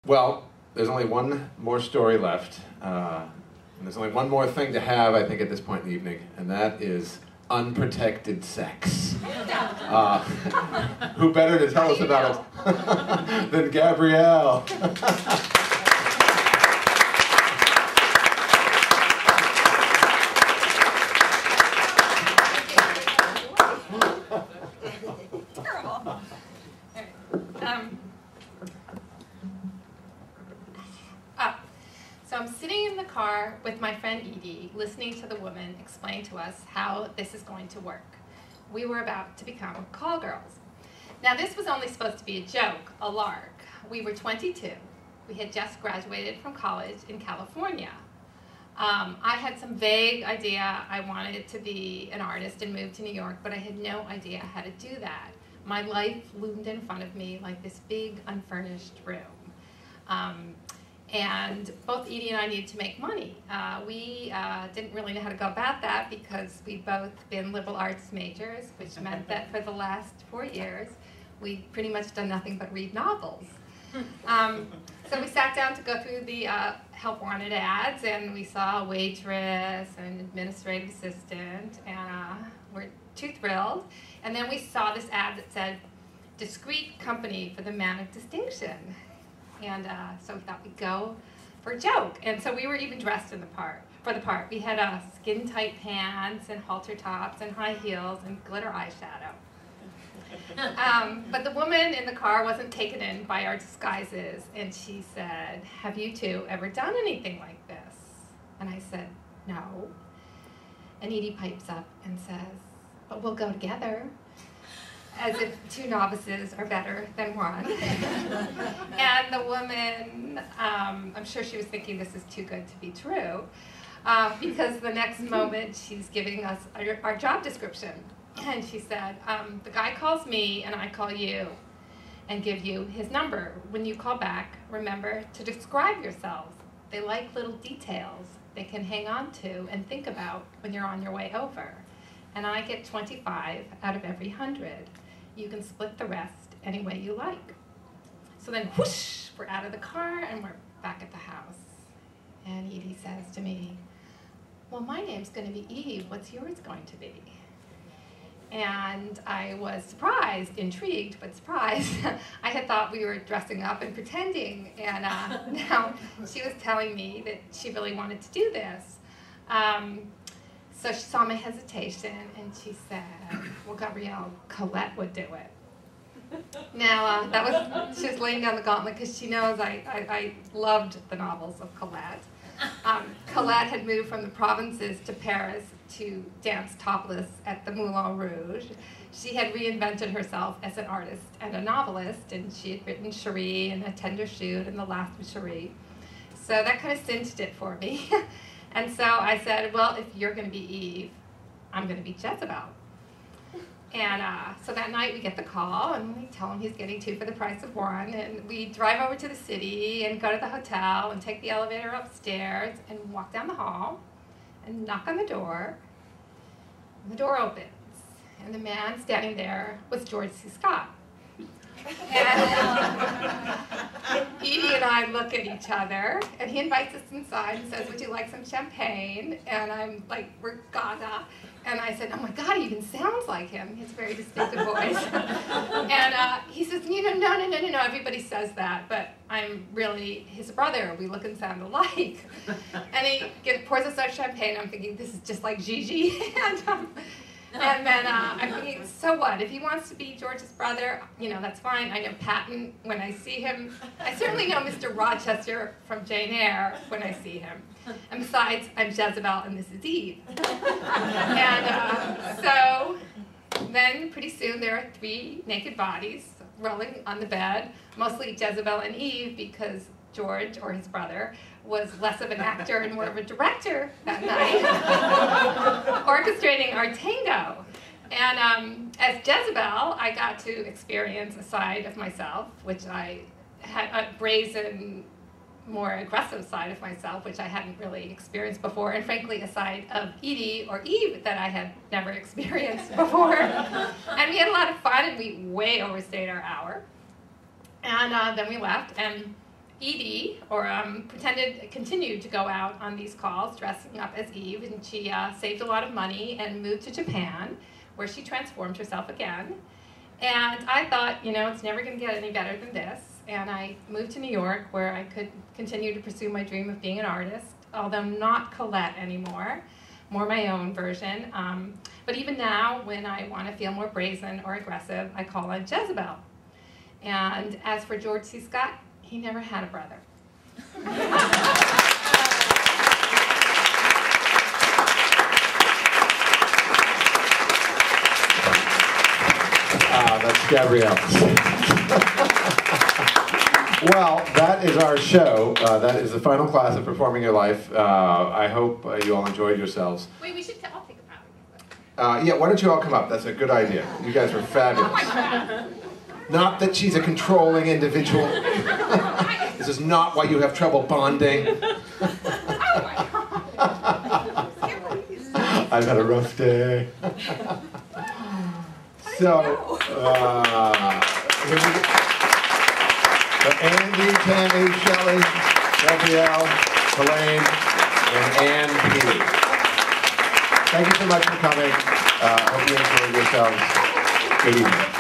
Well, there's only one more story left. And there's only one more thing to have, I think, at this point in the evening, and that is unprotected sex. Who better to tell us about it than Gabrielle? Terrible. So I'm sitting in the car with my friend Edie, listening to the woman explain to us how this is going to work. We were about to become call girls. Now this was only supposed to be a joke, a lark. We were 22. We had just graduated from college in California. I had some vague idea I wanted to be an artist and move to New York, but I had no idea how to do that. My life loomed in front of me like this big unfurnished room. And both Edie and I needed to make money. We didn't really know how to go about that because we'd both been liberal arts majors, which meant that for the last 4 years, we'd pretty much done nothing but read novels. So we sat down to go through the help wanted ads, and we saw a waitress and administrative assistant, and we're too thrilled. And then we saw this ad that said, discreet company for the man of distinction. And so we thought we'd go for a joke. And so we were even dressed in for the part. We had skin-tight pants and halter tops and high heels and glitter eyeshadow. But the woman in the car wasn't taken in by our disguises, and she said, have you two ever done anything like this? And I said, no. And Edie pipes up and says, but we'll go together. As if two novices are better than one. And the woman, I'm sure she was thinking this is too good to be true, because the next moment she's giving us our job description. And she said, the guy calls me and I call you and give you his number. When you call back, remember to describe yourselves. They like little details they can hang on to and think about when you're on your way over. And I get 25 out of every 100. You can split the rest any way you like. So then whoosh, we're out of the car and we're back at the house. And Edie says to me, well, my name's going to be Eve. What's yours going to be? And I was surprised, intrigued, but surprised. I had thought we were dressing up and pretending, and now she was telling me that she really wanted to do this. So she saw my hesitation, and she said, well, Gabrielle, Colette would do it. Now, she was laying down the gauntlet because she knows I loved the novels of Colette. Colette had moved from the provinces to Paris to dance topless at the Moulin Rouge. She had reinvented herself as an artist and a novelist, and she had written Cherie and A Tender Shoot and The Last of Cherie. So that kind of cinched it for me. And so I said, well, if you're going to be Eve, I'm going to be Jezebel. And so that night we get the call, and we tell him he's getting 2 for the price of 1. And we drive over to the city and go to the hotel and take the elevator upstairs and walk down the hall and knock on the door. And the door opens, and the man standing there was George C. Scott. And Edie and I look at each other, and he invites us inside and says, would you like some champagne? And I'm like, we're gaga. And I said, oh my God, he even sounds like him. He has a very distinctive voice. And he says, no, everybody says that, but I'm really his brother. We look and sound alike. And he pours us our champagne. I'm thinking, this is just like Gigi. And then I'm thinking, so what? If he wants to be George's brother, that's fine. I know Patton when I see him. I certainly know Mr. Rochester from Jane Eyre when I see him. And besides, I'm Jezebel and this is Eve. And so then pretty soon there are 3 naked bodies rolling on the bed, mostly Jezebel and Eve, because George, or his brother, was less of an actor and more of a director that night, orchestrating our tango. And as Jezebel, I got to experience a side of myself, which I had a brazen, more aggressive side of myself, which I hadn't really experienced before, and frankly, a side of Edie, or Eve, that I had never experienced before. And we had a lot of fun, and we way overstayed our hour. And then we left, and Edie, continued to go out on these calls dressing up as Eve, and she saved a lot of money and moved to Japan, where she transformed herself again. And I thought, it's never going to get any better than this. And I moved to New York, where I could continue to pursue my dream of being an artist, although not Colette anymore, more my own version. But even now, when I want to feel more brazen or aggressive, I call on Jezebel. And as for George C. Scott, he never had a brother. That's Gabrielle. Well, that is our show. That is the final class of Performing Your Life. I hope you all enjoyed yourselves. Wait, we should all think about it. Yeah, why don't you all come up? That's a good idea. You guys were fabulous. Oh my God. Not that she's a controlling individual. This is not why you have trouble bonding. I've had a rough day. So, here we go. So Andy, Tammy, Shelley, Gabrielle, Helene, and Ann P. Thank you so much for coming. Hope you enjoyed yourselves. Good evening.